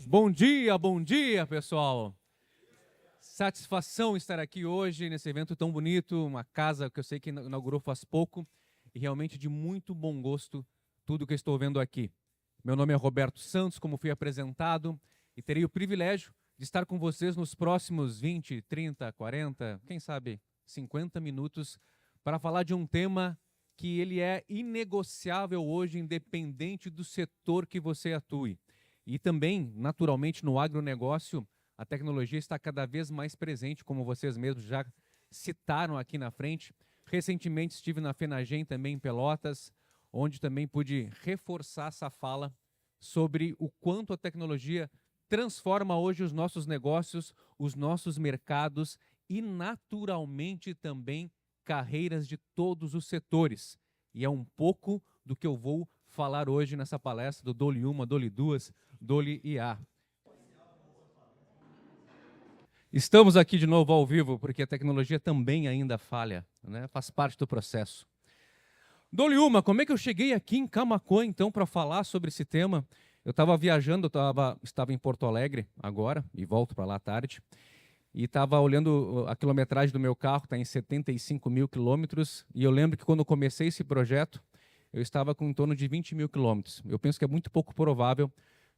Bom dia, pessoal. Satisfação estar aqui hoje nesse evento tão bonito, uma casa que eu sei que inaugurou faz pouco e realmente de muito bom gosto tudo que eu estou vendo aqui. Meu nome é Roberto Santos, como fui apresentado, e terei o privilégio de estar com vocês nos próximos 20, 30, 40, quem sabe 50 minutos para falar de um tema que ele é inegociável hoje, independente do setor que você atue. E também, naturalmente, no agronegócio, a tecnologia está cada vez mais presente, como vocês mesmos já citaram aqui na frente. Recentemente estive na FENAGEM também em Pelotas, onde também pude reforçar essa fala sobre o quanto a tecnologia transforma hoje os nossos negócios, os nossos mercados e, naturalmente, também carreiras de todos os setores. E é um pouco do que eu vou falar hoje nessa palestra do Dole 1, Dole 2, Dole IA. Estamos aqui de novo ao vivo, porque a tecnologia também ainda falha, né? Faz parte do processo. Dole 1, como é que eu cheguei aqui em Camaquã, então, para falar sobre esse tema? Eu estava viajando, estava em Porto Alegre agora, e volto para lá à tarde, e estava olhando a quilometragem do meu carro, está em 75 mil quilômetros, e eu lembro que quando eu comecei esse projeto, eu estava com em torno de 20 mil quilômetros. Eu penso que é muito pouco provável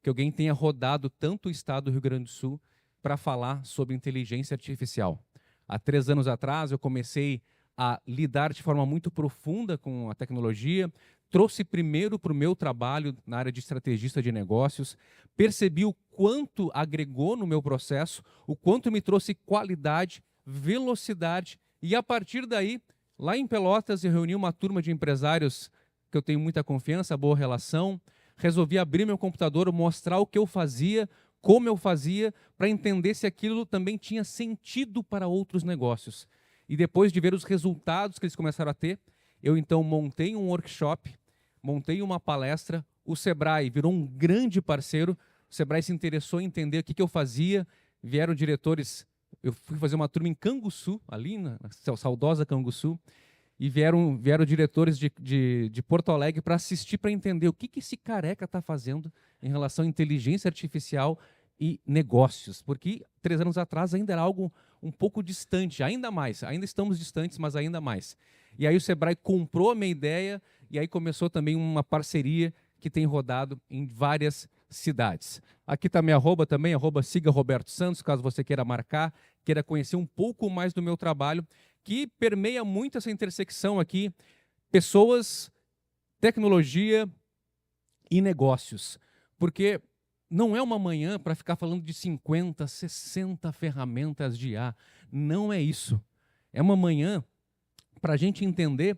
que alguém tenha rodado tanto o estado do Rio Grande do Sul para falar sobre inteligência artificial. Há 3 anos atrás, eu comecei a lidar de forma muito profunda com a tecnologia, trouxe primeiro para o meu trabalho na área de estrategista de negócios, percebi o quanto agregou no meu processo, o quanto me trouxe qualidade, velocidade, e a partir daí, lá em Pelotas, eu reuni uma turma de empresários que eu tenho muita confiança, boa relação, resolvi abrir meu computador, mostrar o que eu fazia, como eu fazia, para entender se aquilo também tinha sentido para outros negócios. E depois de ver os resultados que eles começaram a ter, eu então montei um workshop, montei uma palestra, o Sebrae virou um grande parceiro, o Sebrae se interessou em entender o que eu fazia, vieram diretores, eu fui fazer uma turma em Canguçu, ali na saudosa Canguçu, e vieram diretores de Porto Alegre para assistir, para entender o que esse careca está fazendo em relação à inteligência artificial e negócios, porque 3 anos atrás ainda era algo um pouco distante, ainda mais, ainda estamos distantes, mas ainda mais. E aí o Sebrae comprou a minha ideia e aí começou também uma parceria que tem rodado em várias cidades. Aqui está minha arroba também, siga Roberto Santos, caso você queira marcar, queira conhecer um pouco mais do meu trabalho, que permeia muito essa intersecção aqui, pessoas, tecnologia e negócios. Porque não é uma manhã para ficar falando de 50, 60 ferramentas de IA. Não é isso. É uma manhã para a gente entender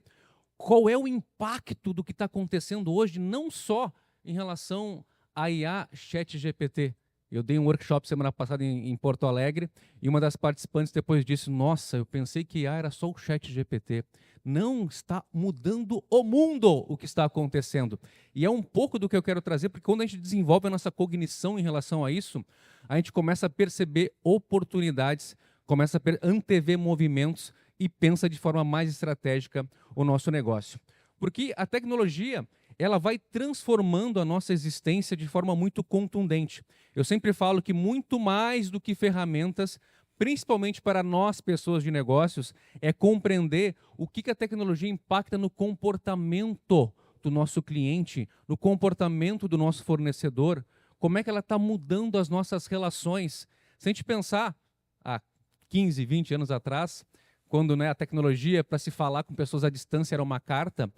qual é o impacto do que está acontecendo hoje, não só em relação à IA ChatGPT. Eu dei um workshop semana passada em Porto Alegre e uma das participantes depois disse, nossa, eu pensei que IA era só o ChatGPT. Não, está mudando o mundo o que está acontecendo. E é um pouco do que eu quero trazer, porque quando a gente desenvolve a nossa cognição em relação a isso, a gente começa a perceber oportunidades, começa a antever movimentos e pensa de forma mais estratégica o nosso negócio. Porque a tecnologia, ela vai transformando a nossa existência de forma muito contundente. Eu sempre falo que muito mais do que ferramentas, principalmente para nós, pessoas de negócios, é compreender o que a tecnologia impacta no comportamento do nosso cliente, no comportamento do nosso fornecedor, como é que ela está mudando as nossas relações. Se a gente pensar há 15, 20 anos atrás, quando a tecnologia para se falar com pessoas à distância era uma carta,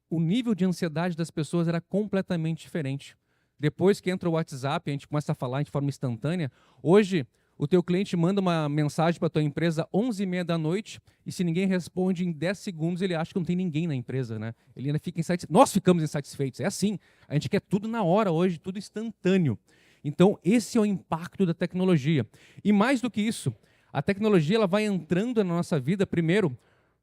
o nível de ansiedade das pessoas era completamente diferente. Depois que entra o WhatsApp, a gente começa a falar de forma instantânea. Hoje, o teu cliente manda uma mensagem para a tua empresa às 11h30 da noite e se ninguém responde em 10 segundos, ele acha que não tem ninguém na empresa, né? Ele ainda fica insatisfeito. Nós ficamos insatisfeitos. É assim. A gente quer tudo na hora hoje, tudo instantâneo. Então, esse é o impacto da tecnologia. E mais do que isso, a tecnologia ela vai entrando na nossa vida, primeiro,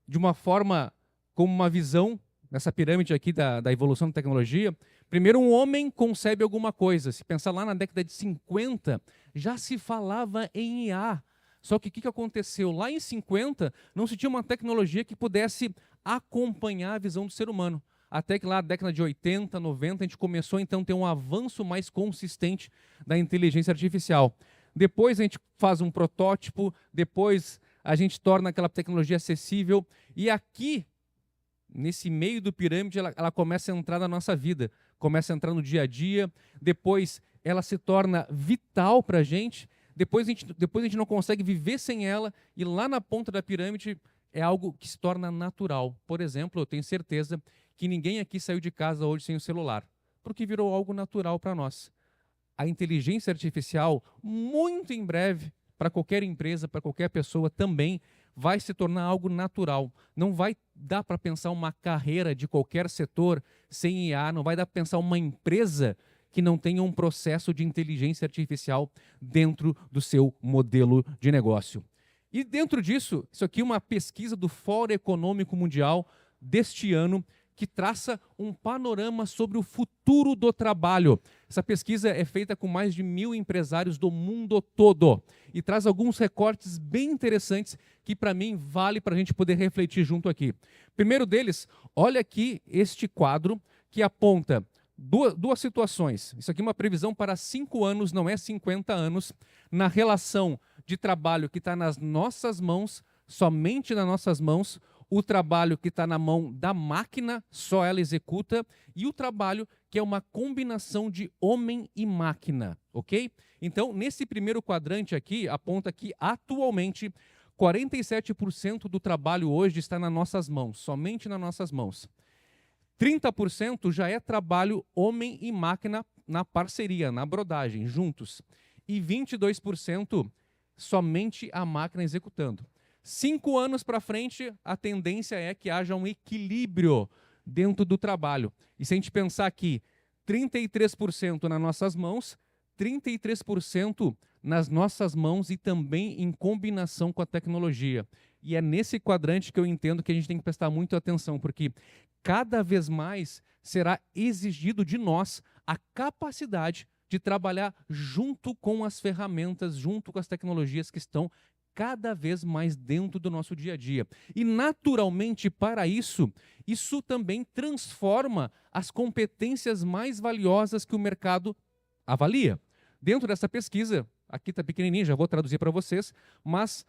de uma forma como uma visão, nessa pirâmide aqui da evolução da tecnologia. Primeiro, um homem concebe alguma coisa. Se pensar lá na década de 50, já se falava em IA. Só que o que aconteceu? Lá em 50, não se tinha uma tecnologia que pudesse acompanhar a visão do ser humano. até que lá na década de 80, 90, a gente começou então a ter um avanço mais consistente da inteligência artificial. Depois a gente faz um protótipo, depois a gente torna aquela tecnologia acessível, e aqui, nesse meio do pirâmide, ela começa a entrar na nossa vida, começa a entrar no dia a dia, depois ela se torna vital para a gente, depois a gente não consegue viver sem ela, e lá na ponta da pirâmide é algo que se torna natural. Por exemplo, eu tenho certeza que ninguém aqui saiu de casa hoje sem o celular, porque virou algo natural para nós. A inteligência artificial, muito em breve, para qualquer empresa, para qualquer pessoa também, vai se tornar algo natural. Não vai dar para pensar uma carreira de qualquer setor sem IA, não vai dar para pensar uma empresa que não tenha um processo de inteligência artificial dentro do seu modelo de negócio. E dentro disso, isso aqui é uma pesquisa do Fórum Econômico Mundial deste ano, que traça um panorama sobre o futuro do trabalho. Essa pesquisa é feita com mais de 1.000 empresários do mundo todo e traz alguns recortes bem interessantes que, para mim, vale para a gente poder refletir junto aqui. Primeiro deles, olha aqui este quadro que aponta duas situações. Isso aqui é uma previsão para 5 anos, não é 50 anos, na relação de trabalho que está nas nossas mãos, somente nas nossas mãos, o trabalho que está na mão da máquina, só ela executa, e o trabalho que é uma combinação de homem e máquina, ok? Então, nesse primeiro quadrante aqui, aponta que atualmente 47% do trabalho hoje está nas nossas mãos, somente nas nossas mãos. 30% já é trabalho homem e máquina na parceria, na brodagem, juntos. E 22% somente a máquina executando. 5 anos para frente, a tendência é que haja um equilíbrio dentro do trabalho. E se a gente pensar aqui, 33% nas nossas mãos, 33% nas nossas mãos e também em combinação com a tecnologia. E é nesse quadrante que eu entendo que a gente tem que prestar muita atenção, porque cada vez mais será exigido de nós a capacidade de trabalhar junto com as ferramentas, junto com as tecnologias que estão cada vez mais dentro do nosso dia a dia. E, naturalmente, para isso, isso também transforma as competências mais valiosas que o mercado avalia. Dentro dessa pesquisa, aqui está pequenininho, já vou traduzir para vocês, mas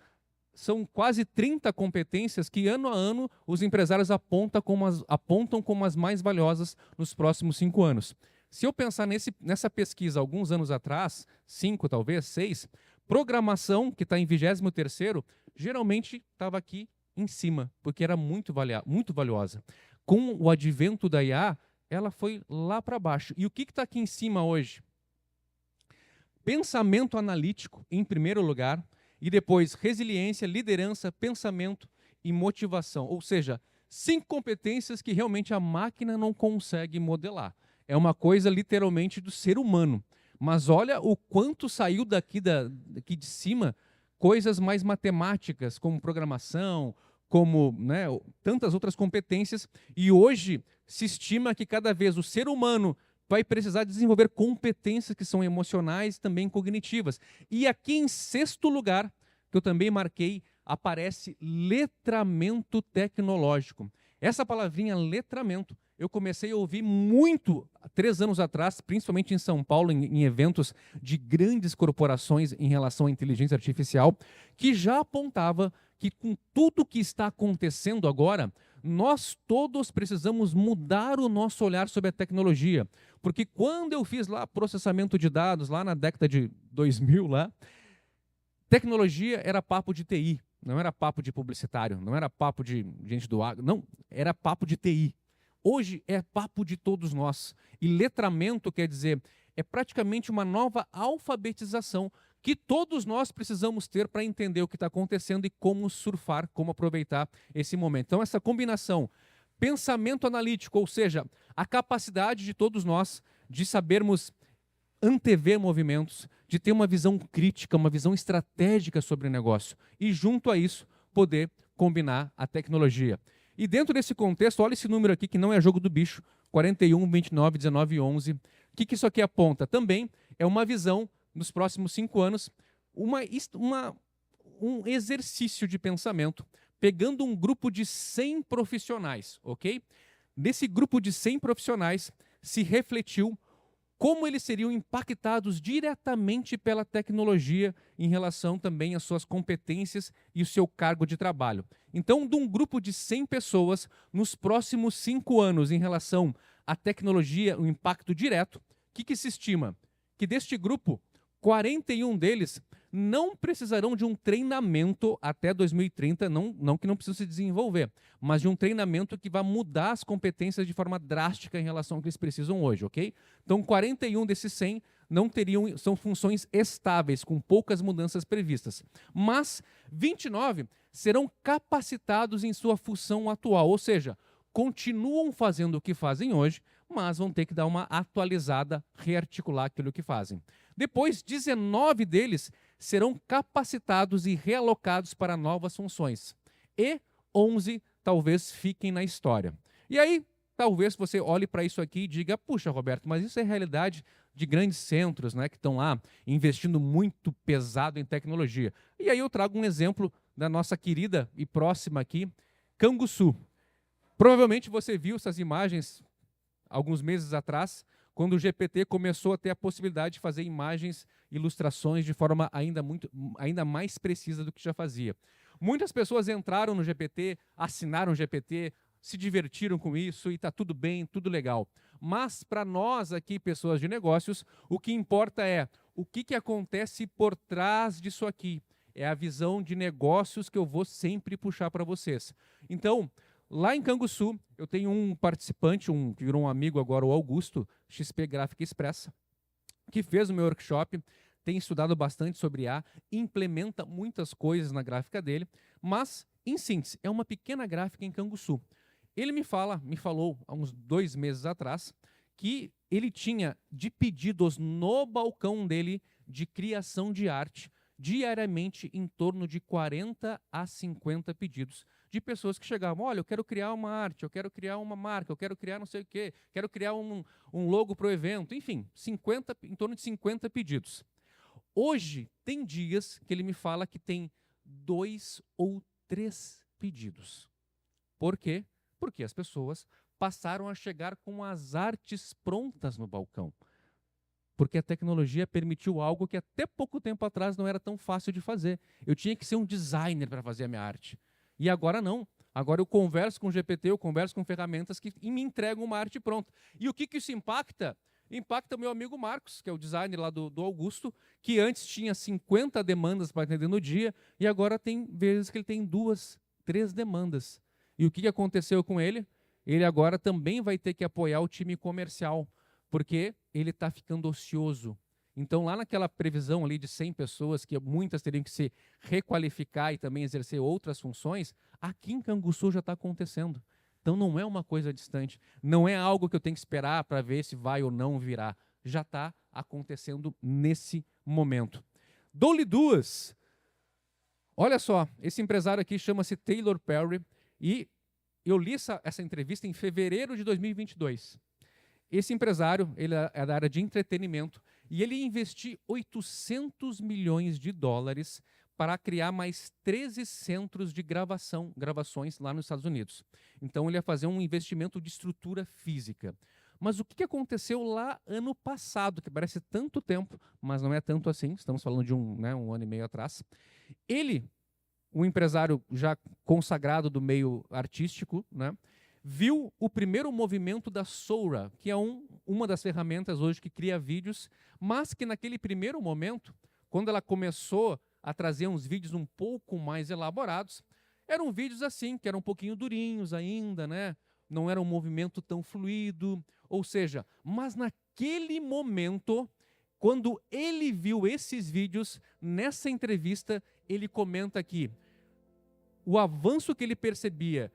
são quase 30 competências que, ano a ano, os empresários apontam como as mais valiosas nos próximos 5 anos. Se eu pensar nessa pesquisa alguns anos atrás, 5 talvez, 6, programação, que está em 23º, geralmente estava aqui em cima, porque era muito valiosa. Com o advento da IA, ela foi lá para baixo. E o que está aqui em cima hoje? Pensamento analítico, em primeiro lugar, e depois resiliência, liderança, pensamento e motivação. Ou seja, 5 competências que realmente a máquina não consegue modelar. É uma coisa literalmente do ser humano. Mas olha o quanto saiu daqui de cima coisas mais matemáticas, como programação, como tantas outras competências. E hoje se estima que cada vez o ser humano vai precisar desenvolver competências que são emocionais e também cognitivas. E aqui em 6º lugar, que eu também marquei, aparece letramento tecnológico. Essa palavrinha letramento, eu comecei a ouvir muito 3 anos atrás, principalmente em São Paulo, em eventos de grandes corporações em relação à inteligência artificial, que já apontava que com tudo que está acontecendo agora, nós todos precisamos mudar o nosso olhar sobre a tecnologia. Porque quando eu fiz lá processamento de dados, lá na década de 2000, tecnologia era papo de TI, não era papo de publicitário, não era papo de gente do agro, não, era papo de TI. Hoje é papo de todos nós. E letramento quer dizer, é praticamente uma nova alfabetização que todos nós precisamos ter para entender o que está acontecendo e como surfar, como aproveitar esse momento. Então, essa combinação, pensamento analítico, ou seja, a capacidade de todos nós de sabermos antever movimentos, de ter uma visão crítica, uma visão estratégica sobre o negócio e, junto a isso, poder combinar a tecnologia. E dentro desse contexto, olha esse número aqui que não é jogo do bicho, 41, 29, 19 e 11. O que isso aqui aponta? Também é uma visão, nos próximos 5 anos, um exercício de pensamento, pegando um grupo de 100 profissionais, ok? nesse grupo de 100 profissionais se refletiu como eles seriam impactados diretamente pela tecnologia em relação também às suas competências e o seu cargo de trabalho. Então, de um grupo de 100 pessoas, nos próximos 5 anos, em relação à tecnologia, o impacto direto, o que se estima? Que deste grupo, 41 deles não precisarão de um treinamento até 2030, não que não precisam se desenvolver, mas de um treinamento que vai mudar as competências de forma drástica em relação ao que eles precisam hoje, ok? Então, 41 desses 100 não teriam, são funções estáveis, com poucas mudanças previstas. Mas 29 serão capacitados em sua função atual, ou seja, continuam fazendo o que fazem hoje, mas vão ter que dar uma atualizada, rearticular aquilo que fazem. Depois, 19 deles serão capacitados e realocados para novas funções. E 11 talvez fiquem na história. E aí, talvez você olhe para isso aqui e diga, puxa, Roberto, mas isso é realidade de grandes centros, né, que estão lá investindo muito pesado em tecnologia. E aí eu trago um exemplo da nossa querida e próxima aqui, Canguçu. Provavelmente você viu essas imagens alguns meses atrás, quando o GPT começou a ter a possibilidade de fazer imagens, ilustrações de forma ainda mais precisa do que já fazia. Muitas pessoas entraram no GPT, assinaram o GPT, se divertiram com isso e está tudo bem, tudo legal. Mas para nós aqui, pessoas de negócios, o que importa é o que acontece por trás disso aqui. É a visão de negócios que eu vou sempre puxar para vocês. Então, lá em Canguçu, eu tenho um participante, que virou um amigo agora, o Augusto, XP Gráfica Expressa, que fez o meu workshop, tem estudado bastante sobre IA, implementa muitas coisas na gráfica dele, mas, em síntese, é uma pequena gráfica em Canguçu. Ele me falou há uns 2 meses atrás, que ele tinha de pedidos no balcão dele de criação de arte, diariamente em torno de 40 a 50 pedidos de pessoas que chegavam, olha, eu quero criar uma arte, eu quero criar uma marca, eu quero criar não sei o quê, quero criar um logo para o evento, enfim, em torno de 50 pedidos. Hoje, tem dias que ele me fala que tem 2 ou 3 pedidos. Por quê? Porque as pessoas passaram a chegar com as artes prontas no balcão. Porque a tecnologia permitiu algo que até pouco tempo atrás não era tão fácil de fazer. Eu tinha que ser um designer para fazer a minha arte. E agora não. Agora eu converso com o GPT, eu converso com ferramentas que me entregam uma arte pronta. E o que isso impacta? Impacta o meu amigo Marcos, que é o designer lá do Augusto, que antes tinha 50 demandas para atender no dia, e agora tem vezes que ele tem 2, 3 demandas. E o que aconteceu com ele? Ele agora também vai ter que apoiar o time comercial, porque ele está ficando ocioso. Então, lá naquela previsão ali de 100 pessoas, que muitas teriam que se requalificar e também exercer outras funções, aqui em Canguçu já está acontecendo. Então, não é uma coisa distante. Não é algo que eu tenho que esperar para ver se vai ou não virar. Já está acontecendo nesse momento. Dou-lhe 2. Olha só, esse empresário aqui chama-se Taylor Perry e eu li essa entrevista em fevereiro de 2022. Esse empresário, ele é da área de entretenimento e ele ia investir 800 milhões de dólares para criar mais 13 centros de gravações lá nos Estados Unidos. Então, ele ia fazer um investimento de estrutura física. Mas o que aconteceu lá ano passado, que parece tanto tempo, mas não é tanto assim, estamos falando de um ano e meio atrás. Ele, um empresário já consagrado do meio artístico, né, viu o primeiro movimento da Sora, que é uma das ferramentas hoje que cria vídeos, mas que naquele primeiro momento, quando ela começou a trazer uns vídeos um pouco mais elaborados, eram vídeos assim, que eram um pouquinho durinhos ainda, né? Não era um movimento tão fluido, ou seja, mas naquele momento, quando ele viu esses vídeos, nessa entrevista, ele comenta que o avanço que ele percebia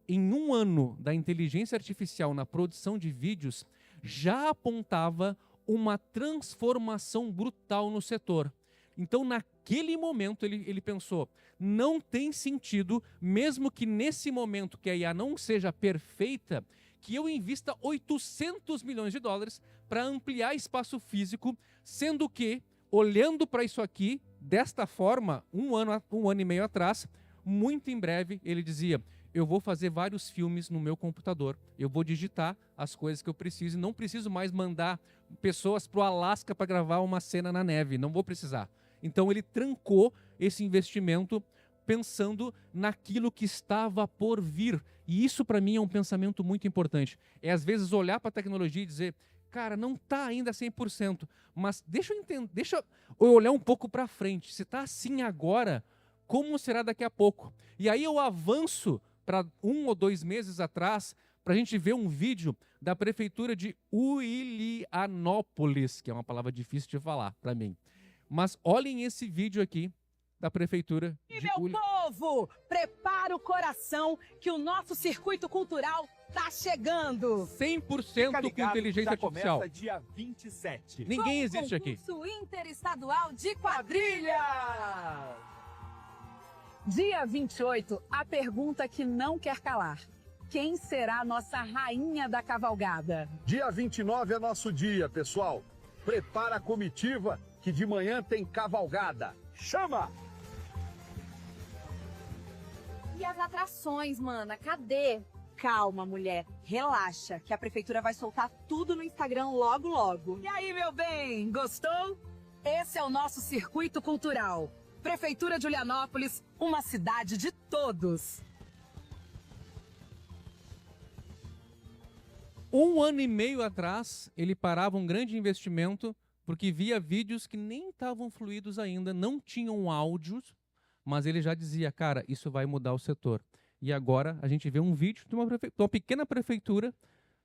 em 1 ano da inteligência artificial na produção de vídeos já apontava uma transformação brutal no setor. Então, naquele momento, ele pensou, não tem sentido, mesmo que nesse momento que a IA não seja perfeita, que eu invista 800 milhões de dólares para ampliar espaço físico, sendo que, olhando para isso aqui, desta forma, um ano e meio atrás, muito em breve, ele dizia, eu vou fazer vários filmes no meu computador. Eu vou digitar as coisas que eu preciso e não preciso mais mandar pessoas para o Alasca para gravar uma cena na neve. Não vou precisar. Então ele trancou esse investimento pensando naquilo que estava por vir. E isso para mim é um pensamento muito importante. É às vezes olhar para a tecnologia e dizer, cara, não está ainda 100%, mas deixa eu olhar um pouco para frente. Se está assim agora, como será daqui a pouco? E aí eu avanço para 1 ou 2 meses atrás, para a gente ver um vídeo da prefeitura de Ulianópolis, que é uma palavra difícil de falar para mim. Mas olhem esse vídeo aqui da prefeitura E de meu povo, prepara o coração que o nosso circuito cultural tá chegando. 100% com inteligência artificial. Começa dia 27. Ninguém existe aqui. Concurso interestadual de quadrilha. Dia 28, a pergunta que não quer calar. Quem será a nossa rainha da cavalgada? Dia 29 é nosso dia, pessoal. Prepara a comitiva que de manhã tem cavalgada. Chama! E as atrações, mana? Cadê? Calma, mulher. Relaxa, que a prefeitura vai soltar tudo no Instagram logo, logo. E aí, meu bem, gostou? Esse é o nosso circuito cultural. Prefeitura de Ulianópolis, uma cidade de todos. 1 ano e meio atrás, ele parava um grande investimento porque via vídeos que nem estavam fluidos ainda, não tinham áudios, mas ele já dizia, cara, isso vai mudar o setor. E agora a gente vê um vídeo de uma pequena prefeitura,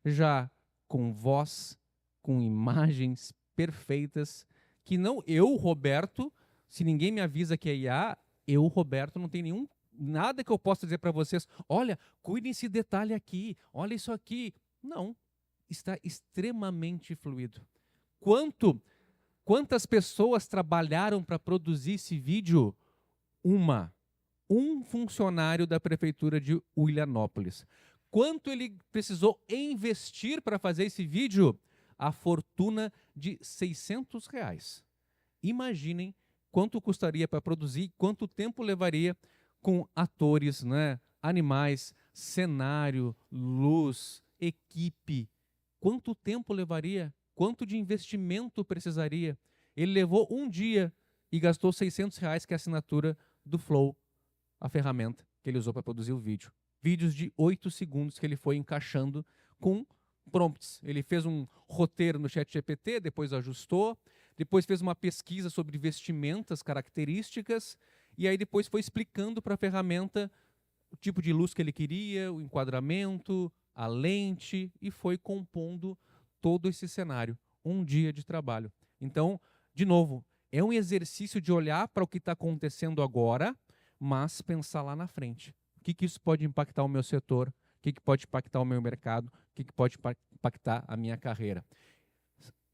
já com voz, com imagens perfeitas, que não eu, Roberto, se ninguém me avisa que é IA, eu, Roberto, não tenho nada que eu possa dizer para vocês, olha, cuidem esse detalhe aqui, olha isso aqui. Não, está extremamente fluido. Quantas pessoas trabalharam para produzir esse vídeo? Um funcionário da prefeitura de Ulianópolis. Quanto ele precisou investir para fazer esse vídeo? A fortuna de R$600. Imaginem quanto custaria para produzir, quanto tempo levaria com atores, né, animais, cenário, luz, equipe. Quanto tempo levaria? Quanto de investimento precisaria? Ele levou um dia e gastou R$600, que é a assinatura do Flow, a ferramenta que ele usou para produzir o vídeo. Vídeos de 8 segundos que ele foi encaixando com prompts. Ele fez um roteiro no ChatGPT, depois ajustou, depois fez uma pesquisa sobre vestimentas, características, e aí depois foi explicando para a ferramenta o tipo de luz que ele queria, o enquadramento, a lente, e foi compondo todo esse cenário. Um dia de trabalho. Então, de novo, é um exercício de olhar para o que está acontecendo agora, mas pensar lá na frente. O que isso pode impactar o meu setor? O que pode impactar o meu mercado? O que pode impactar a minha carreira?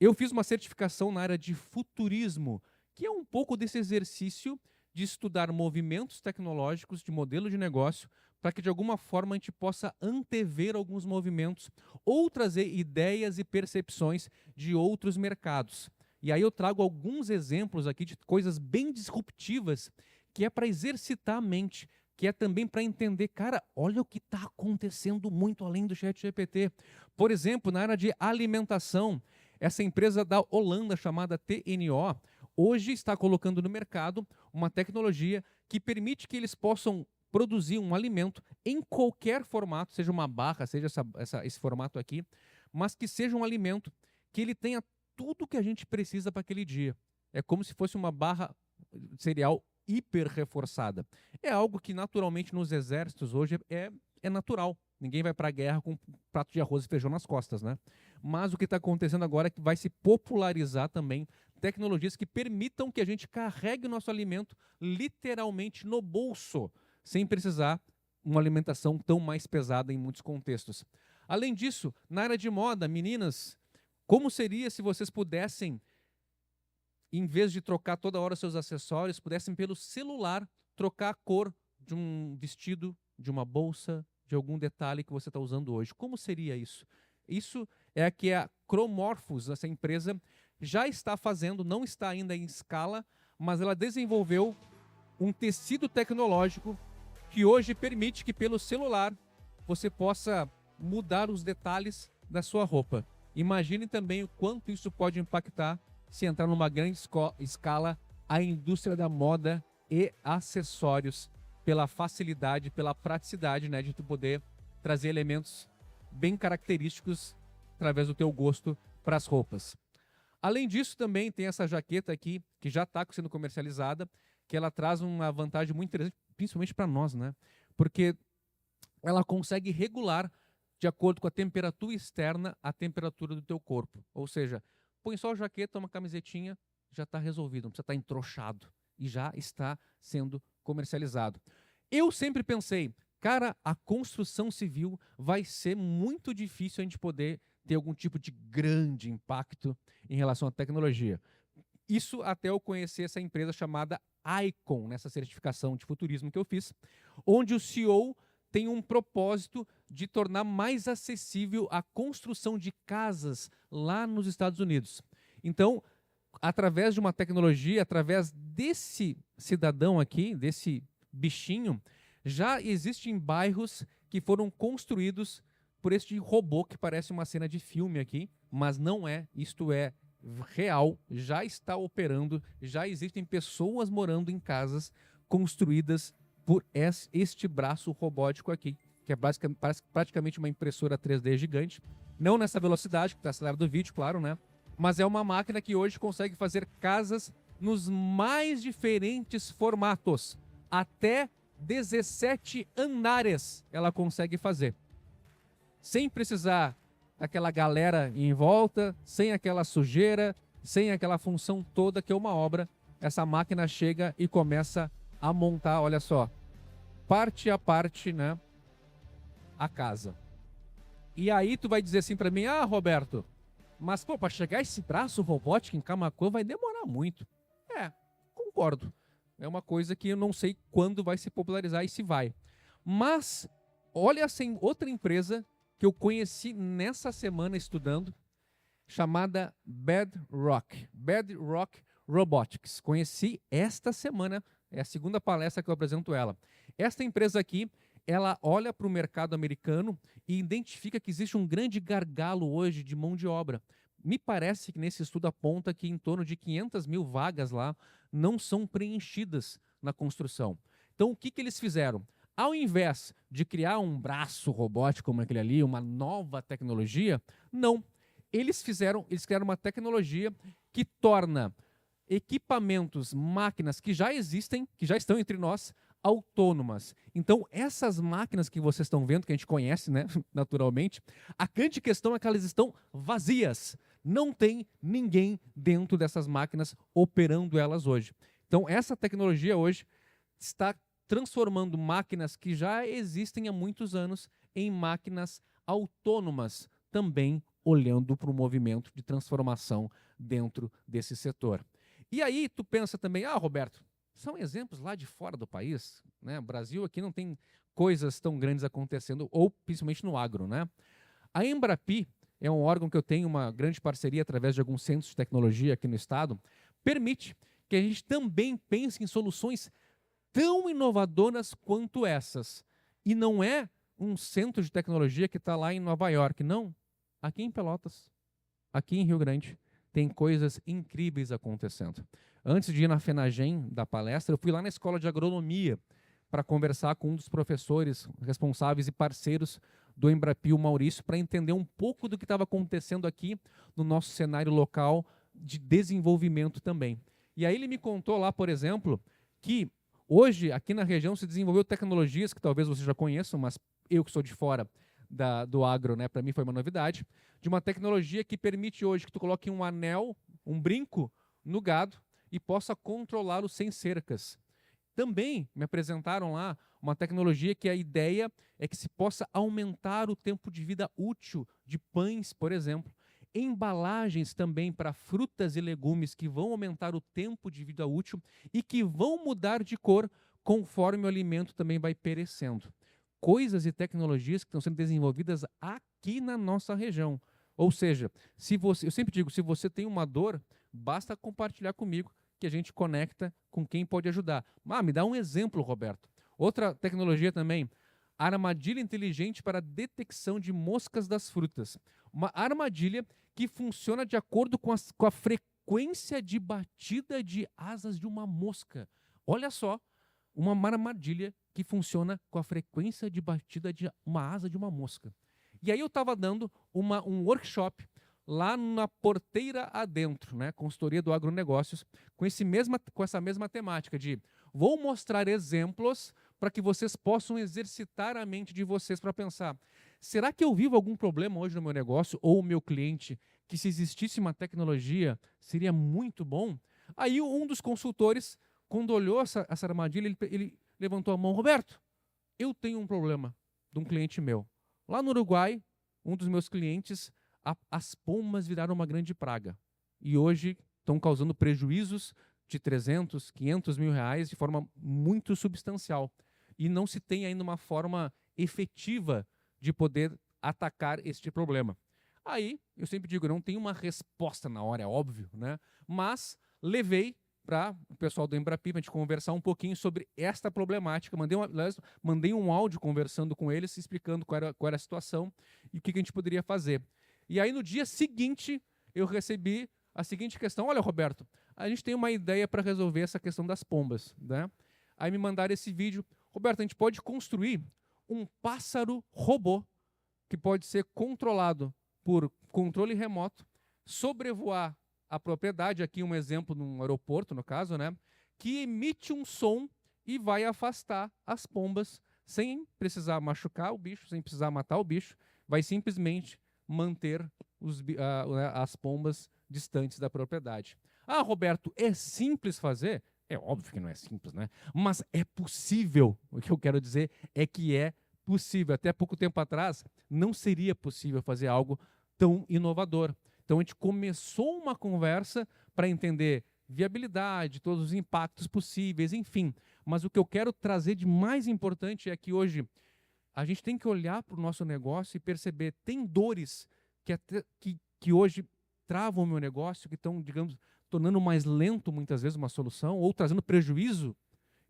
Eu fiz uma certificação na área de futurismo, que é um pouco desse exercício de estudar movimentos tecnológicos de modelo de negócio para que, de alguma forma, a gente possa antever alguns movimentos ou trazer ideias e percepções de outros mercados. E aí eu trago alguns exemplos aqui de coisas bem disruptivas que é para exercitar a mente, que é também para entender, cara, olha o que está acontecendo muito além do ChatGPT. Por exemplo, na área de alimentação, essa empresa da Holanda chamada TNO, hoje está colocando no mercado uma tecnologia que permite que eles possam produzir um alimento em qualquer formato, seja uma barra, seja esse formato aqui, mas que seja um alimento que ele tenha tudo que a gente precisa para aquele dia. É como se fosse uma barra cereal hiper reforçada. É algo que naturalmente nos exércitos hoje é natural. Ninguém vai para a guerra com um prato de arroz e feijão nas costas, né? Mas o que está acontecendo agora é que vai se popularizar também tecnologias que permitam que a gente carregue o nosso alimento literalmente no bolso, sem precisar uma alimentação tão mais pesada em muitos contextos. Além disso, na área de moda, meninas, como seria se vocês pudessem, em vez de trocar toda hora seus acessórios, pudessem pelo celular trocar a cor de um vestido, de uma bolsa, de algum detalhe que você está usando hoje? Como seria isso? Isso é que a Cromorphos, essa empresa, já está fazendo, não está ainda em escala, mas ela desenvolveu um tecido tecnológico que hoje permite que pelo celular você possa mudar os detalhes da sua roupa. Imagine também o quanto isso pode impactar se entrar numa grande escala a indústria da moda e acessórios, pela facilidade, pela praticidade, né, de tu poder trazer elementos bem característicos através do teu gosto para as roupas. Além disso, também tem essa jaqueta aqui, que já está sendo comercializada, que ela traz uma vantagem muito interessante, principalmente para nós, né? Porque ela consegue regular, de acordo com a temperatura externa, a temperatura do teu corpo. Ou seja, põe só a jaqueta, uma camisetinha, já está resolvido, não precisa estar entrochado. E já está sendo comercializado. Eu sempre pensei, cara, a construção civil vai ser muito difícil a gente poder ter algum tipo de grande impacto em relação à tecnologia. Isso até eu conhecer essa empresa chamada Icon, nessa certificação de futurismo que eu fiz, onde o CEO tem um propósito de tornar mais acessível a construção de casas lá nos Estados Unidos. Então, através de uma tecnologia, através desse cidadão aqui, desse bichinho, já existem bairros que foram construídos por este robô que parece uma cena de filme aqui, mas não é, isto é real, já está operando, já existem pessoas morando em casas construídas por este braço robótico aqui, que é praticamente uma impressora 3D gigante, não nessa velocidade, que está acelerado do vídeo, claro, né? Mas é uma máquina que hoje consegue fazer casas nos mais diferentes formatos. Até 17 andares ela consegue fazer. Sem precisar daquela galera em volta, sem aquela sujeira, sem aquela função toda que é uma obra. Essa máquina chega e começa a montar, olha só, parte a parte, né, a casa. E aí tu vai dizer assim para mim, ah, Roberto, mas pô, para chegar esse braço robótico em Camaquã vai demorar muito. É, concordo. É uma coisa que eu não sei quando vai se popularizar e se vai. Mas olha assim, outra empresa que eu conheci nessa semana estudando, chamada Bedrock. Bedrock Robotics. Conheci esta semana, é a segunda palestra que eu apresento ela. Esta empresa aqui, ela olha para o mercado americano e identifica que existe um grande gargalo hoje de mão de obra. Me parece que nesse estudo aponta que em torno de 500 mil vagas lá não são preenchidas na construção. Então, o que eles fizeram? Ao invés de criar um braço robótico como aquele ali, uma nova tecnologia, não. Eles criaram uma tecnologia que torna equipamentos, máquinas que já existem, que já estão entre nós, autônomas. Então, essas máquinas que vocês estão vendo, que a gente conhece, né, naturalmente, a grande questão é que elas estão vazias. Não tem ninguém dentro dessas máquinas operando elas hoje. Então, essa tecnologia hoje está transformando máquinas que já existem há muitos anos em máquinas autônomas, também olhando para o movimento de transformação dentro desse setor. E aí tu pensa também, ah, Roberto, são exemplos lá de fora do país, né? O Brasil aqui não tem coisas tão grandes acontecendo, ou principalmente no agro, né? A Embrapi é um órgão que eu tenho uma grande parceria através de alguns centros de tecnologia aqui no estado, permite que a gente também pense em soluções tão inovadoras quanto essas. E não é um centro de tecnologia que está lá em Nova York, não. Aqui em Pelotas, aqui em Rio Grande, tem coisas incríveis acontecendo. Antes de ir na FENAGEM da palestra, eu fui lá na Escola de Agronomia para conversar com um dos professores responsáveis e parceiros do Embrapi, o Maurício, para entender um pouco do que estava acontecendo aqui no nosso cenário local de desenvolvimento também. E aí ele me contou lá, por exemplo, que hoje, aqui na região, se desenvolveu tecnologias que talvez vocês já conheçam, mas eu que sou de fora do agro, né, para mim foi uma novidade, de uma tecnologia que permite hoje que tu coloque um anel, um brinco no gado e possa controlá-lo sem cercas. Também me apresentaram lá uma tecnologia que a ideia é que se possa aumentar o tempo de vida útil de pães, por exemplo. Embalagens também para frutas e legumes que vão aumentar o tempo de vida útil e que vão mudar de cor conforme o alimento também vai perecendo. Coisas e tecnologias que estão sendo desenvolvidas aqui na nossa região. Ou seja, eu sempre digo, se você tem uma dor, basta compartilhar comigo que a gente conecta com quem pode ajudar. Ah, me dá um exemplo, Roberto. Outra tecnologia também, armadilha inteligente para detecção de moscas das frutas. Uma armadilha que funciona de acordo com a frequência de batida de asas de uma mosca. Olha só, uma armadilha que funciona com a frequência de batida de uma asa de uma mosca. E aí eu estava dando um workshop lá na Porteira Adentro, né, consultoria do agronegócios, com essa mesma temática de vou mostrar exemplos para que vocês possam exercitar a mente de vocês para pensar, será que eu vivo algum problema hoje no meu negócio ou o meu cliente que se existisse uma tecnologia seria muito bom? Aí um dos consultores, quando olhou essa armadilha, ele levantou a mão, Roberto, eu tenho um problema de um cliente meu. Lá no Uruguai, um dos meus clientes, as pombas viraram uma grande praga. E hoje estão causando prejuízos de 300, 500 mil reais de forma muito substancial. E não se tem ainda uma forma efetiva de poder atacar este problema. Aí, eu sempre digo, não tem uma resposta na hora, é óbvio, né? Mas levei para o pessoal do Embrapi para a gente conversar um pouquinho sobre esta problemática. Mandei um áudio conversando com eles, explicando qual era a situação e o que a gente poderia fazer. E aí, no dia seguinte, eu recebi a seguinte questão. Olha, Roberto, a gente tem uma ideia para resolver essa questão das pombas, né? Aí me mandaram esse vídeo. Roberto, a gente pode construir um pássaro robô que pode ser controlado por controle remoto, sobrevoar a propriedade, aqui um exemplo num aeroporto, no caso, né, que emite um som e vai afastar as pombas sem precisar machucar o bicho, sem precisar matar o bicho, vai simplesmente manter as pombas distantes da propriedade. Ah, Roberto, é simples fazer? É óbvio que não é simples, né? Mas é possível. O que eu quero dizer é que é possível. Até pouco tempo atrás, não seria possível fazer algo tão inovador. Então, a gente começou uma conversa para entender viabilidade, todos os impactos possíveis, enfim. Mas o que eu quero trazer de mais importante é que hoje a gente tem que olhar para o nosso negócio e perceber, tem dores que hoje travam o meu negócio, que estão, digamos, tornando mais lento muitas vezes uma solução, ou trazendo prejuízo.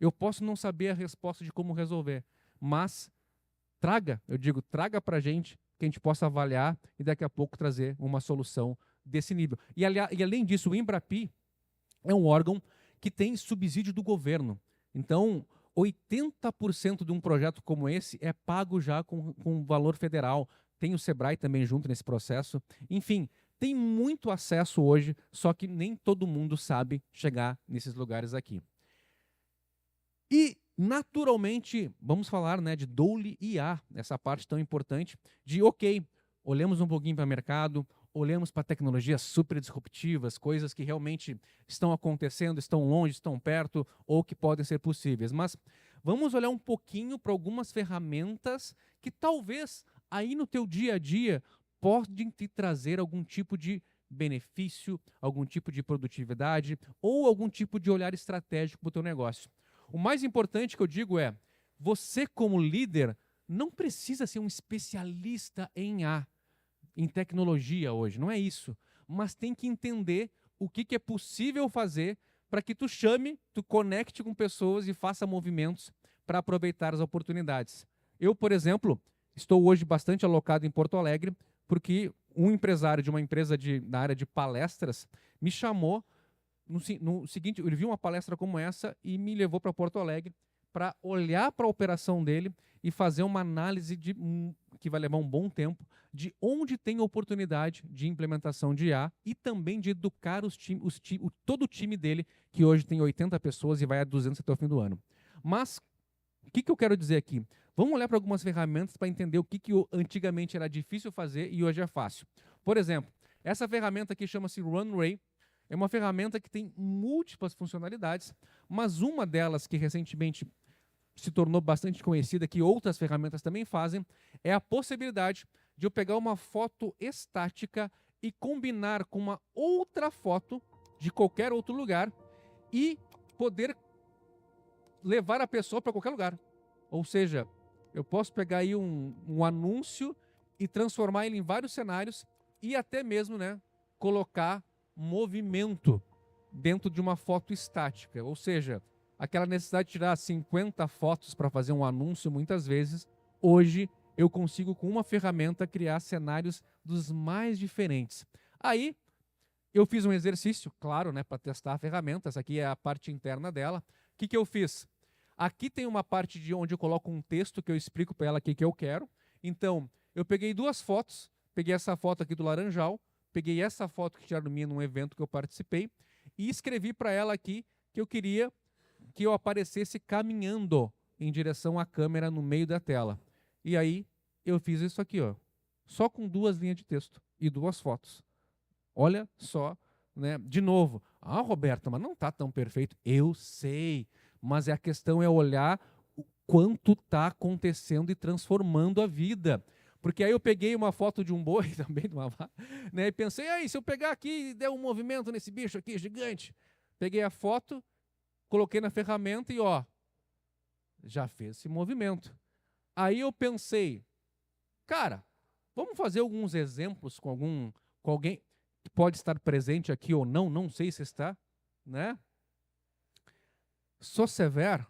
Eu posso não saber a resposta de como resolver, mas traga para a gente, que a gente possa avaliar e daqui a pouco trazer uma solução desse nível. E além disso, o Embrapi é um órgão que tem subsídio do governo. Então, 80% de um projeto como esse é pago já com valor federal. Tem o Sebrae também junto nesse processo. Enfim, tem muito acesso hoje, só que nem todo mundo sabe chegar nesses lugares aqui. E, naturalmente, vamos falar, né, de Doule IA, essa parte tão importante de, ok, olhamos um pouquinho para o mercado, olhamos para tecnologias super disruptivas, coisas que realmente estão acontecendo, estão longe, estão perto, ou que podem ser possíveis. Mas vamos olhar um pouquinho para algumas ferramentas que talvez aí no teu dia a dia podem te trazer algum tipo de benefício, algum tipo de produtividade ou algum tipo de olhar estratégico para o teu negócio. O mais importante que eu digo é, você como líder não precisa ser um especialista em tecnologia hoje, não é isso. Mas tem que entender o que é possível fazer para que tu conecte com pessoas e faça movimentos para aproveitar as oportunidades. Eu, por exemplo, estou hoje bastante alocado em Porto Alegre porque um empresário de uma empresa na área de palestras me chamou no seguinte, ele viu uma palestra como essa e me levou para Porto Alegre para olhar para a operação dele e fazer uma análise que vai levar um bom tempo de onde tem oportunidade de implementação de IA e também de educar todo o time dele, que hoje tem 80 pessoas e vai a 200 até o fim do ano. Mas, o que eu quero dizer aqui? Vamos olhar para algumas ferramentas para entender o que antigamente era difícil fazer e hoje é fácil. Por exemplo, essa ferramenta aqui chama-se Runway. É uma ferramenta que tem múltiplas funcionalidades, mas uma delas que recentemente se tornou bastante conhecida, que outras ferramentas também fazem, é a possibilidade de eu pegar uma foto estática e combinar com uma outra foto de qualquer outro lugar e poder levar a pessoa para qualquer lugar. Ou seja, eu posso pegar aí um anúncio e transformar ele em vários cenários e até mesmo, né, colocar movimento dentro de uma foto estática. Ou seja, aquela necessidade de tirar 50 fotos para fazer um anúncio, muitas vezes, hoje eu consigo, com uma ferramenta, criar cenários dos mais diferentes. Aí, eu fiz um exercício, claro, né, para testar a ferramenta. Essa aqui é a parte interna dela. O que eu fiz? Aqui tem uma parte de onde eu coloco um texto que eu explico para ela o que eu quero. Então, eu peguei 2 fotos, peguei essa foto aqui do Laranjal, peguei essa foto que tiraram minha num evento que eu participei e escrevi para ela aqui que eu queria que eu aparecesse caminhando em direção à câmera no meio da tela. E aí, eu fiz isso aqui, ó, só com 2 linhas de texto e 2 fotos. Olha só, né? De novo, Roberto, mas não está tão perfeito. Eu sei, mas a questão é olhar o quanto está acontecendo e transformando a vida. Porque aí eu peguei uma foto de um boi também, de uma vaca, né? E pensei, aí, se eu pegar aqui e der um movimento nesse bicho aqui gigante. Peguei a foto, coloquei na ferramenta e ó, já fez esse movimento. Aí eu pensei, cara, vamos fazer alguns exemplos com alguém que pode estar presente aqui ou não, não sei se está, né? Sosever,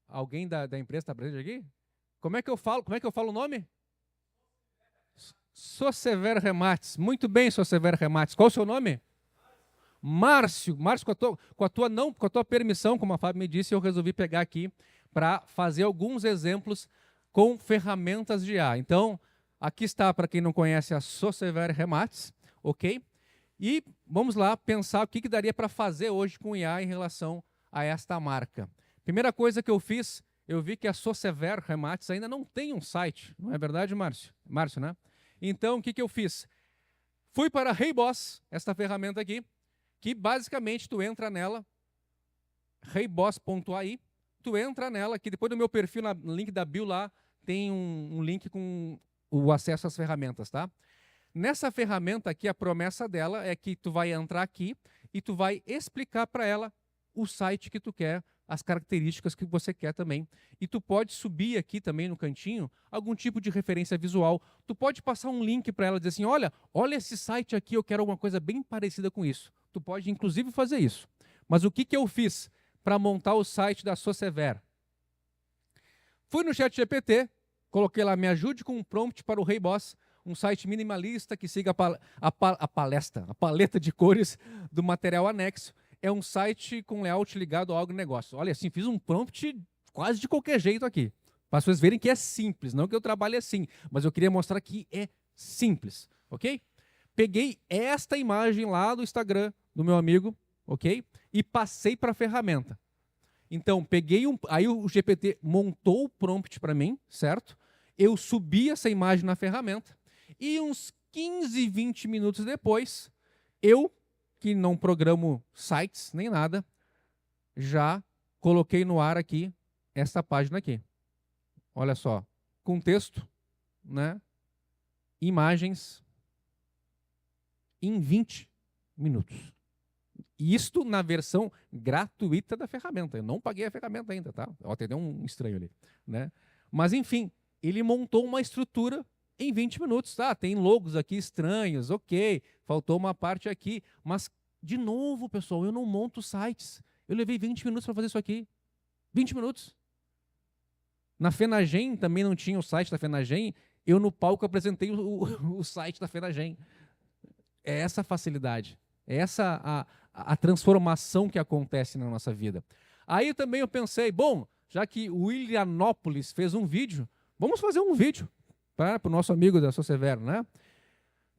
alguém da empresa está presente aqui? Como é que eu falo o nome? Sosever Remates. Muito bem, Sosever Remates. Qual o seu nome? Márcio. Márcio, com a tua permissão, como a Fábio me disse, eu resolvi pegar aqui para fazer alguns exemplos com ferramentas de IA. Então, aqui está, para quem não conhece, a Sosever Remates, ok? E vamos lá pensar o que daria para fazer hoje com IA em relação a esta marca. Primeira coisa que eu fiz, eu vi que a Sosever Remates ainda não tem um site, não é verdade, Márcio? Márcio, né? Então, o que eu fiz? Fui para a HeyBoss, esta ferramenta aqui, que basicamente tu entra nela, heyboss.ai, tu entra nela, que depois do meu perfil, no link da bio lá, tem um link com o acesso às ferramentas, tá? Nessa ferramenta aqui, a promessa dela é que tu vai entrar aqui e tu vai explicar para ela o site que tu quer, as características que você quer também. E tu pode subir aqui também no cantinho algum tipo de referência visual. Tu pode passar um link para ela e dizer assim, olha esse site aqui, eu quero alguma coisa bem parecida com isso. Tu pode, inclusive, fazer isso. Mas o que eu fiz para montar o site da Sosever? Fui no ChatGPT, coloquei lá, me ajude com um prompt para o HeyBoss, um site minimalista que siga a paleta de cores do material anexo. É um site com layout ligado ao agronegócio. Olha, assim, fiz um prompt quase de qualquer jeito aqui. Para vocês verem que é simples, não que eu trabalhe assim, mas eu queria mostrar que é simples, ok? Peguei esta imagem lá do Instagram do meu amigo, ok? E passei para a ferramenta. Então, aí o GPT montou o prompt para mim, certo? Eu subi essa imagem na ferramenta e uns 15, 20 minutos depois, eu, que não programo sites nem nada, já coloquei no ar aqui essa página aqui. Olha só, com texto, né? Imagens em 20 minutos. Isto na versão gratuita da ferramenta. Eu não paguei a ferramenta ainda, tá? Até deu um estranho ali, né? Mas enfim, ele montou uma estrutura em 20 minutos, tá? Tem logos aqui estranhos, ok, faltou uma parte aqui, mas, de novo, pessoal, eu não monto sites. Eu levei 20 minutos para fazer isso aqui. 20 minutos. Na Fenagem também não tinha o site da Fenagem, eu no palco apresentei o site da Fenagem. É essa facilidade, é essa a transformação que acontece na nossa vida. Aí também eu pensei, bom, já que o Willianópolis fez um vídeo, vamos fazer um vídeo para o nosso amigo da Sosever, né?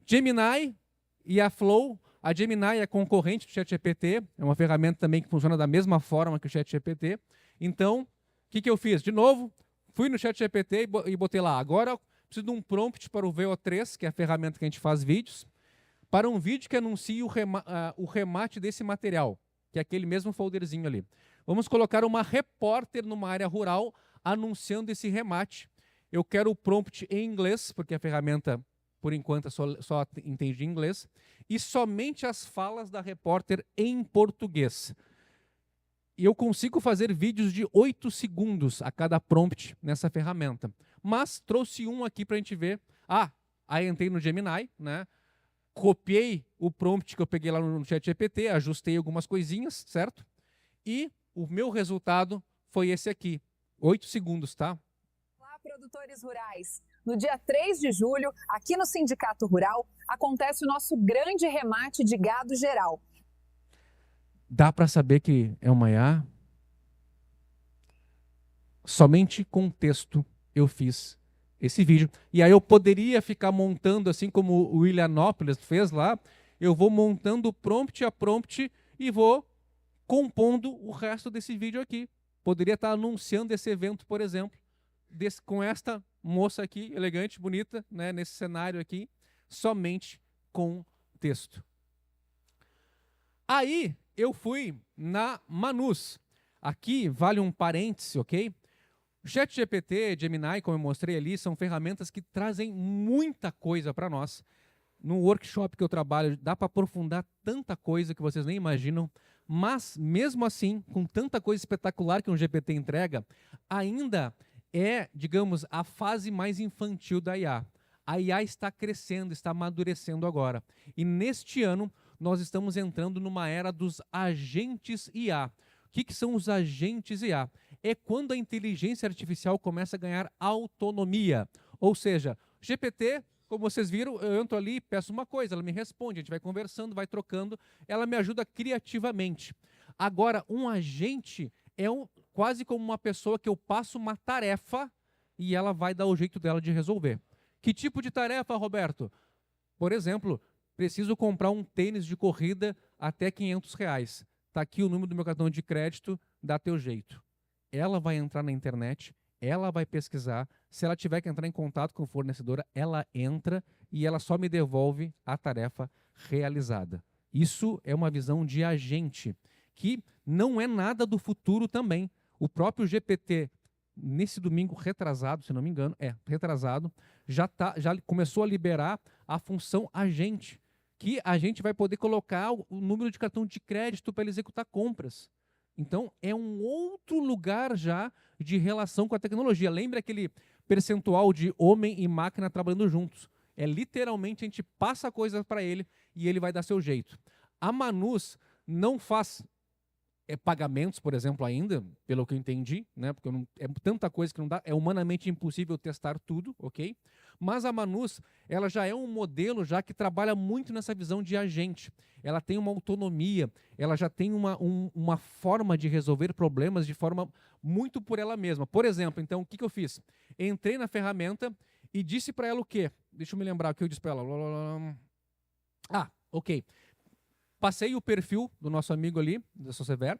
Gemini e a Flow. A Gemini é concorrente do ChatGPT, é uma ferramenta também que funciona da mesma forma que o ChatGPT. Então, o que eu fiz? De novo, fui no ChatGPT e botei lá, agora preciso de um prompt para o VO3, que é a ferramenta que a gente faz vídeos, para um vídeo que anuncie o remate desse material, que é aquele mesmo folderzinho ali. Vamos colocar uma repórter numa área rural anunciando esse remate. Eu quero o prompt em inglês, porque a ferramenta, por enquanto, só entende inglês, e somente as falas da repórter em português. E eu consigo fazer vídeos de 8 segundos a cada prompt nessa ferramenta. Mas trouxe um aqui para a gente ver. Aí entrei no Gemini, né? Copiei o prompt que eu peguei lá no ChatGPT, ajustei algumas coisinhas, certo? E o meu resultado foi esse aqui. 8 segundos, tá? Olá, produtores rurais. No dia 3 de julho, aqui no Sindicato Rural, acontece o nosso grande remate de gado geral. Dá para saber que é uma IA? Somente com texto eu fiz esse vídeo. E aí eu poderia ficar montando, assim como o Willianópolis fez lá, eu vou montando prompt a prompt e vou compondo o resto desse vídeo aqui. Poderia estar anunciando esse evento, por exemplo, com esta moça aqui, elegante, bonita, né, nesse cenário aqui, somente com texto. Aí eu fui na Manus. Aqui vale um parêntese, ok? O ChatGPT, Gemini, como eu mostrei ali, são ferramentas que trazem muita coisa para nós. No workshop que eu trabalho, dá para aprofundar tanta coisa que vocês nem imaginam, mas mesmo assim, com tanta coisa espetacular que um GPT entrega, ainda é, digamos, a fase mais infantil da IA. A IA está crescendo, está amadurecendo agora. E neste ano, nós estamos entrando numa era dos agentes IA. O que são os agentes IA? É quando a inteligência artificial começa a ganhar autonomia. Ou seja, GPT, como vocês viram, eu entro ali, peço uma coisa, ela me responde, a gente vai conversando, vai trocando, ela me ajuda criativamente. Agora, um agente é quase como uma pessoa que eu passo uma tarefa e ela vai dar o jeito dela de resolver. Que tipo de tarefa, Roberto? Por exemplo, preciso comprar um tênis de corrida até R$500. Está aqui o número do meu cartão de crédito, dá teu jeito. Ela vai entrar na internet, ela vai pesquisar, se ela tiver que entrar em contato com a fornecedora, ela entra e ela só me devolve a tarefa realizada. Isso é uma visão de agente, que não é nada do futuro também. O próprio GPT, nesse domingo retrasado, se não me engano, retrasado, já começou a liberar a função agente, que a gente vai poder colocar o número de cartão de crédito para ele executar compras. Então, é um outro lugar já de relação com a tecnologia. Lembra aquele percentual de homem e máquina trabalhando juntos? É literalmente a gente passa a coisa para ele e ele vai dar seu jeito. A Manus não faz pagamentos, por exemplo, ainda, pelo que eu entendi, né? Porque é tanta coisa que não dá, é humanamente impossível testar tudo, ok? Mas a Manus, ela já é um modelo já que trabalha muito nessa visão de agente. Ela tem uma autonomia, ela já tem uma forma de resolver problemas de forma muito por ela mesma. Por exemplo, então, o que eu fiz? Entrei na ferramenta e disse para ela o quê? Deixa eu me lembrar o que eu disse para ela. Ok. Passei o perfil do nosso amigo ali, da Socever,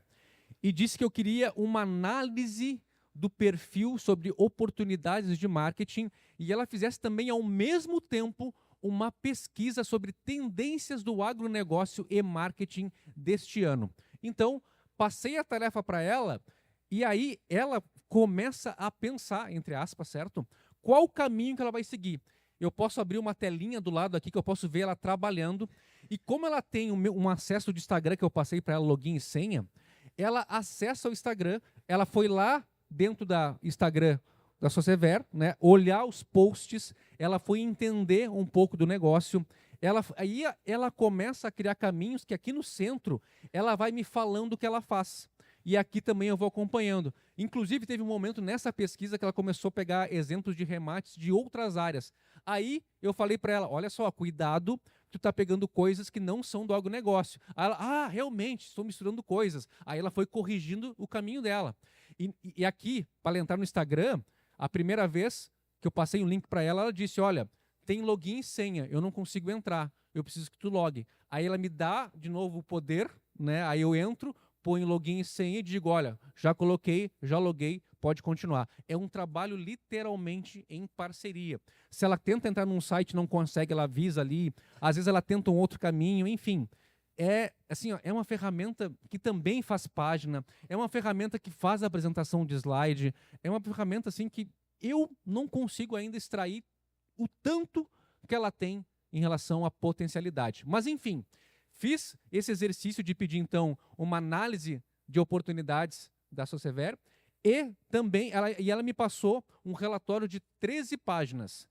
e disse que eu queria uma análise do perfil sobre oportunidades de marketing e ela fizesse também, ao mesmo tempo, uma pesquisa sobre tendências do agronegócio e marketing deste ano. Então, passei a tarefa para ela e aí ela começa a pensar, entre aspas, certo? Qual o caminho que ela vai seguir? Eu posso abrir uma telinha do lado aqui que eu posso ver ela trabalhando. E como ela tem um acesso de Instagram que eu passei para ela, login e senha, ela acessa o Instagram, ela foi lá dentro da Instagram da Socever, né, olhar os posts, ela foi entender um pouco do negócio, aí ela começa a criar caminhos que aqui no centro ela vai me falando o que ela faz. E aqui também eu vou acompanhando. Inclusive, teve um momento nessa pesquisa que ela começou a pegar exemplos de remates de outras áreas. Aí eu falei para ela, olha só, cuidado, tu está pegando coisas que não são do agronegócio. Aí ela, realmente, estou misturando coisas. Aí ela foi corrigindo o caminho dela. E aqui, para ela entrar no Instagram, a primeira vez que eu passei um link para ela, ela disse, olha, tem login e senha, eu não consigo entrar, eu preciso que tu logue. Aí ela me dá de novo o poder, né? Aí eu entro, ponho login e senha e digo, olha, já coloquei, já loguei, pode continuar. É um trabalho literalmente em parceria. Se ela tenta entrar num site e não consegue, ela avisa ali, às vezes ela tenta um outro caminho, enfim. É uma ferramenta que também faz página, é uma ferramenta que faz a apresentação de slide, é uma ferramenta assim que eu não consigo ainda extrair o tanto que ela tem em relação à potencialidade. Mas enfim, fiz esse exercício de pedir, então, uma análise de oportunidades da Socever e também ela me passou um relatório de 13 páginas.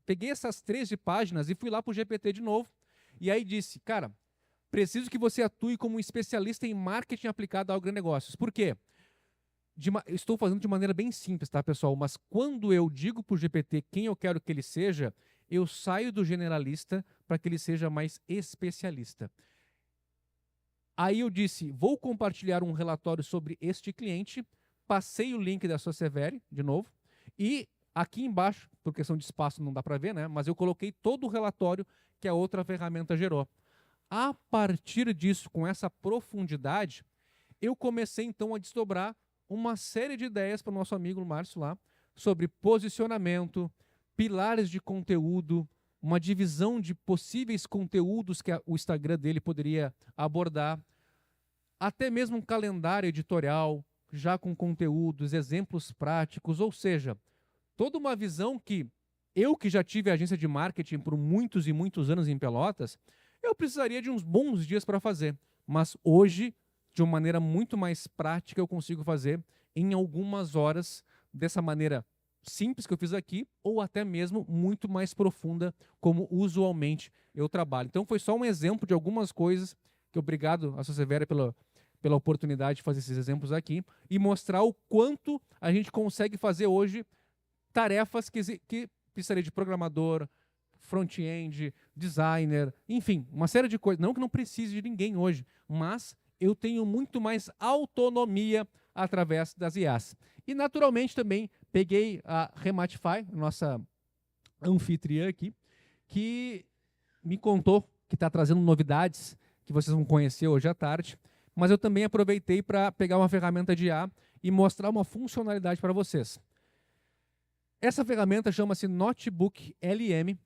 Peguei essas 13 páginas e fui lá para o GPT de novo e aí disse, cara, Preciso que você atue como um especialista em marketing aplicado a agronegócios. Por quê? Estou fazendo de maneira bem simples, tá, pessoal? Mas quando eu digo para o GPT quem eu quero que ele seja, eu saio do generalista para que ele seja mais especialista. Aí eu disse, vou compartilhar um relatório sobre este cliente, passei o link da Socieveri, de novo, e aqui embaixo, por questão de espaço não dá para ver, né? Mas eu coloquei todo o relatório que a outra ferramenta gerou. A partir disso, com essa profundidade, eu comecei então a desdobrar uma série de ideias para o nosso amigo Márcio lá, sobre posicionamento, pilares de conteúdo, uma divisão de possíveis conteúdos que o Instagram dele poderia abordar, até mesmo um calendário editorial, já com conteúdos, exemplos práticos, ou seja, toda uma visão que eu, que já tive agência de marketing por muitos e muitos anos em Pelotas, eu precisaria de uns bons dias para fazer, mas hoje, de uma maneira muito mais prática, eu consigo fazer em algumas horas, dessa maneira simples que eu fiz aqui, ou até mesmo muito mais profunda, como usualmente eu trabalho. Então foi só um exemplo de algumas coisas, que obrigado a Socieveri pela oportunidade de fazer esses exemplos aqui, e mostrar o quanto a gente consegue fazer hoje tarefas que precisaria de programador, front-end, designer, enfim, uma série de coisas. Não que não precise de ninguém hoje, mas eu tenho muito mais autonomia através das IAs. E, naturalmente, também peguei a Rematify, nossa anfitriã aqui, que me contou que está trazendo novidades que vocês vão conhecer hoje à tarde, mas eu também aproveitei para pegar uma ferramenta de IA e mostrar uma funcionalidade para vocês. Essa ferramenta chama-se Notebook LM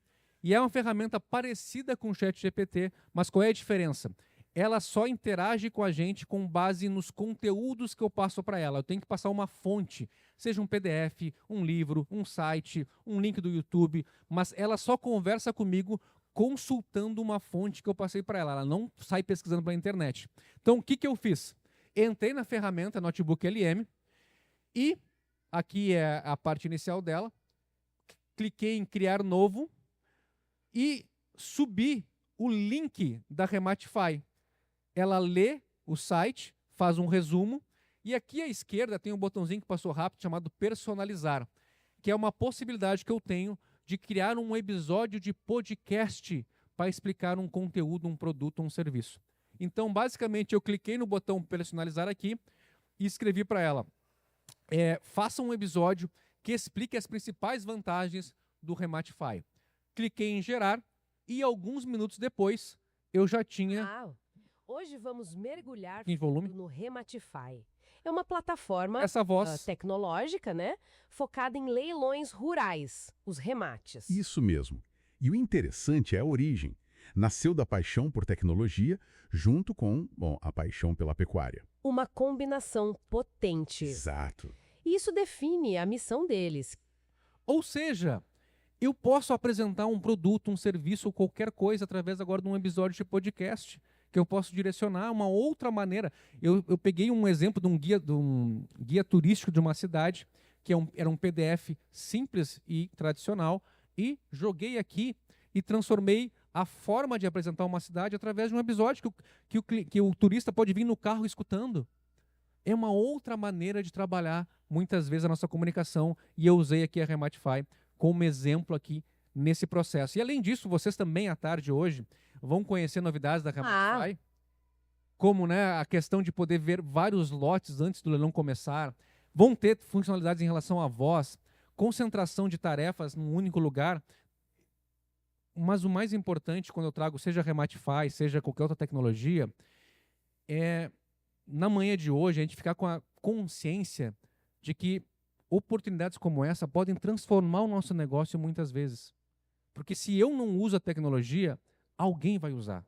e é uma ferramenta parecida com o ChatGPT, mas qual é a diferença? Ela só interage com a gente com base nos conteúdos que eu passo para ela. Eu tenho que passar uma fonte, seja um PDF, um livro, um site, um link do YouTube, mas ela só conversa comigo consultando uma fonte que eu passei para ela. Ela não sai pesquisando pela internet. Então, o que eu fiz? Entrei na ferramenta Notebook LM e aqui é a parte inicial dela, cliquei em criar novo e subi o link da Rematify. Ela lê o site, faz um resumo, e aqui à esquerda tem um botãozinho que passou rápido chamado personalizar, que é uma possibilidade que eu tenho de criar um episódio de podcast para explicar um conteúdo, um produto, um serviço. Então, basicamente, eu cliquei no botão personalizar aqui e escrevi para ela, faça um episódio que explique as principais vantagens do Rematify. Cliquei em gerar e alguns minutos depois eu já tinha... Hoje vamos mergulhar em volume no Rematify. É uma plataforma essa voz tecnológica, né? Focada em leilões rurais, os remates. Isso mesmo. E o interessante é a origem. Nasceu da paixão por tecnologia, junto com, a paixão pela pecuária. Uma combinação potente. Exato. E isso define a missão deles. Ou seja, eu posso apresentar um produto, um serviço ou qualquer coisa através agora de um episódio de podcast, que eu posso direcionar uma outra maneira. Eu peguei um exemplo de um guia turístico de uma cidade, que era um PDF simples e tradicional, e joguei aqui e transformei a forma de apresentar uma cidade através de um episódio que o turista pode vir no carro escutando. É uma outra maneira de trabalhar, muitas vezes, a nossa comunicação, e eu usei aqui a Rematify como exemplo aqui nesse processo. E, além disso, vocês também, à tarde hoje, vão conhecer novidades da Rematify, como, né, a questão de poder ver vários lotes antes do leilão começar. Vão ter funcionalidades em relação à voz, concentração de tarefas num único lugar. Mas o mais importante, quando eu trago, seja Rematify, seja qualquer outra tecnologia, é, na manhã de hoje, a gente ficar com a consciência de que oportunidades como essa podem transformar o nosso negócio muitas vezes. Porque se eu não uso a tecnologia, alguém vai usar.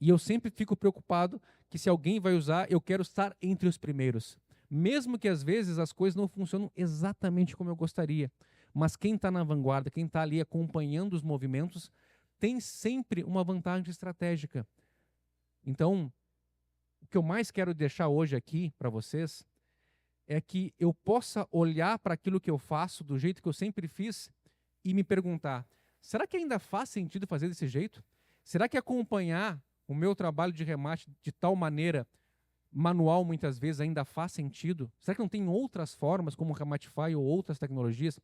E eu sempre fico preocupado que se alguém vai usar, eu quero estar entre os primeiros. Mesmo que às vezes as coisas não funcionam exatamente como eu gostaria. Mas quem está na vanguarda, quem está ali acompanhando os movimentos, tem sempre uma vantagem estratégica. Então, o que eu mais quero deixar hoje aqui para vocês é que eu possa olhar para aquilo que eu faço do jeito que eu sempre fiz e me perguntar, será que ainda faz sentido fazer desse jeito? Será que acompanhar o meu trabalho de remate de tal maneira manual muitas vezes ainda faz sentido? Será que não tem outras formas, como o Rematify ou outras tecnologias,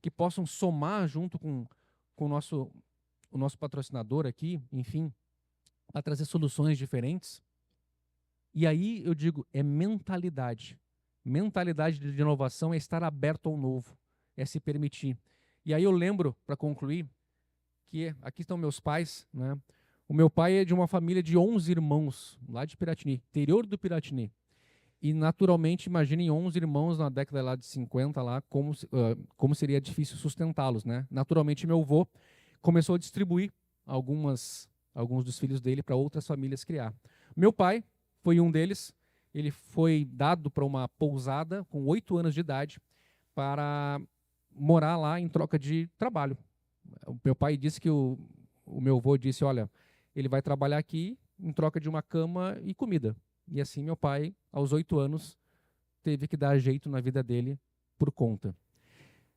que possam somar junto com o nosso patrocinador aqui, enfim, para trazer soluções diferentes? E aí eu digo, é mentalidade. Mentalidade de inovação é estar aberto ao novo, é se permitir. E aí eu lembro, para concluir, que aqui estão meus pais, né? O meu pai é de uma família de 11 irmãos, lá de Piratini, interior do Piratini. E, naturalmente, imaginem 11 irmãos na década lá de 50, lá, como seria difícil sustentá-los, né? Naturalmente, meu avô começou a distribuir alguns dos filhos dele para outras famílias criar. Meu pai foi um deles. Ele foi dado para uma pousada com 8 anos de idade para morar lá em troca de trabalho. O meu pai disse que o meu avô disse, olha, ele vai trabalhar aqui em troca de uma cama e comida. E assim meu pai, aos 8 anos, teve que dar jeito na vida dele por conta.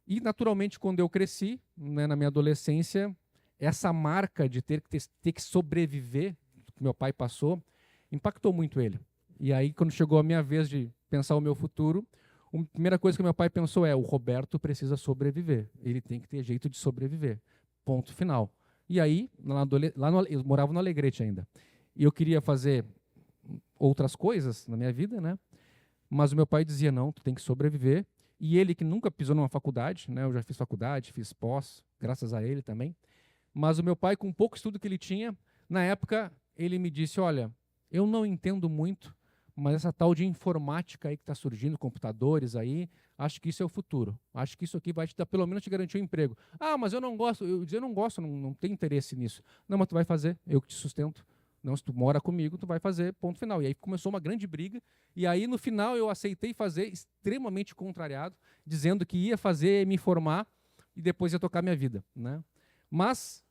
E, naturalmente, quando eu cresci, né, na minha adolescência, essa marca de ter que sobreviver, que meu pai passou, impactou muito ele. E aí, quando chegou a minha vez de pensar o meu futuro, a primeira coisa que meu pai pensou é, o Roberto precisa sobreviver. Ele tem que ter jeito de sobreviver. Ponto final. E aí, eu morava no Alegrete ainda. E eu queria fazer outras coisas na minha vida, né? Mas o meu pai dizia, não, tu tem que sobreviver. E ele, que nunca pisou numa faculdade, né? Eu já fiz faculdade, fiz pós, graças a ele também. Mas o meu pai, com pouco estudo que ele tinha, na época, ele me disse, olha, eu não entendo muito, mas essa tal de informática aí que está surgindo, computadores aí, acho que isso é o futuro. Acho que isso aqui vai te dar, pelo menos te garantir um emprego. Ah, mas eu não gosto. Eu dizia, eu não gosto, não tenho interesse nisso. Não, mas tu vai fazer, eu que te sustento. Não, se tu mora comigo, tu vai fazer, ponto final. E aí começou uma grande briga, e aí no final eu aceitei fazer, extremamente contrariado, dizendo que ia fazer, me formar, e depois ia tocar minha vida, né? Mas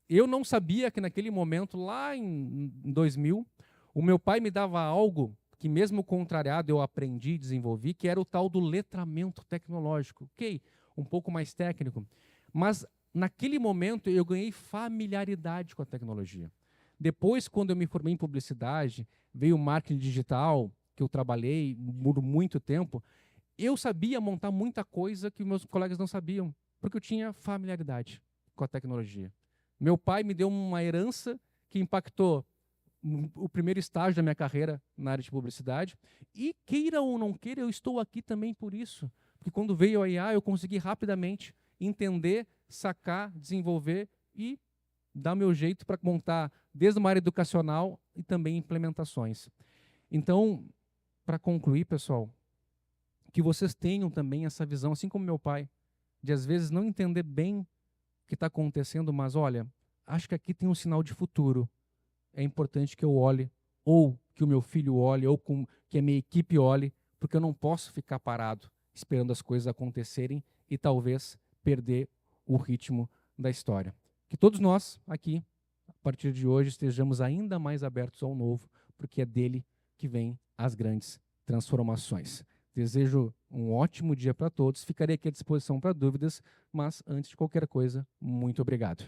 eu não sabia que naquele momento, lá em 2000, o meu pai me dava algo que mesmo contrariado eu aprendi e desenvolvi, que era o tal do letramento tecnológico. Ok, um pouco mais técnico. Mas naquele momento eu ganhei familiaridade com a tecnologia. Depois, quando eu me formei em publicidade, veio o marketing digital, que eu trabalhei por muito tempo, eu sabia montar muita coisa que meus colegas não sabiam, porque eu tinha familiaridade com a tecnologia. Meu pai me deu uma herança que impactou o primeiro estágio da minha carreira na área de publicidade, e queira ou não queira, eu estou aqui também por isso, porque quando veio a IA, eu consegui rapidamente entender, sacar, desenvolver e dar o meu jeito para montar desde uma área educacional e também implementações. Então, para concluir, pessoal, que vocês tenham também essa visão, assim como meu pai, de às vezes não entender bem o que está acontecendo, mas olha, acho que aqui tem um sinal de futuro. É importante que eu olhe, ou que o meu filho olhe, ou que a minha equipe olhe, porque eu não posso ficar parado esperando as coisas acontecerem e talvez perder o ritmo da história. Que todos nós aqui, a partir de hoje, estejamos ainda mais abertos ao novo, porque é dele que vêm as grandes transformações. Desejo um ótimo dia para todos. Ficarei aqui à disposição para dúvidas, mas antes de qualquer coisa, muito obrigado.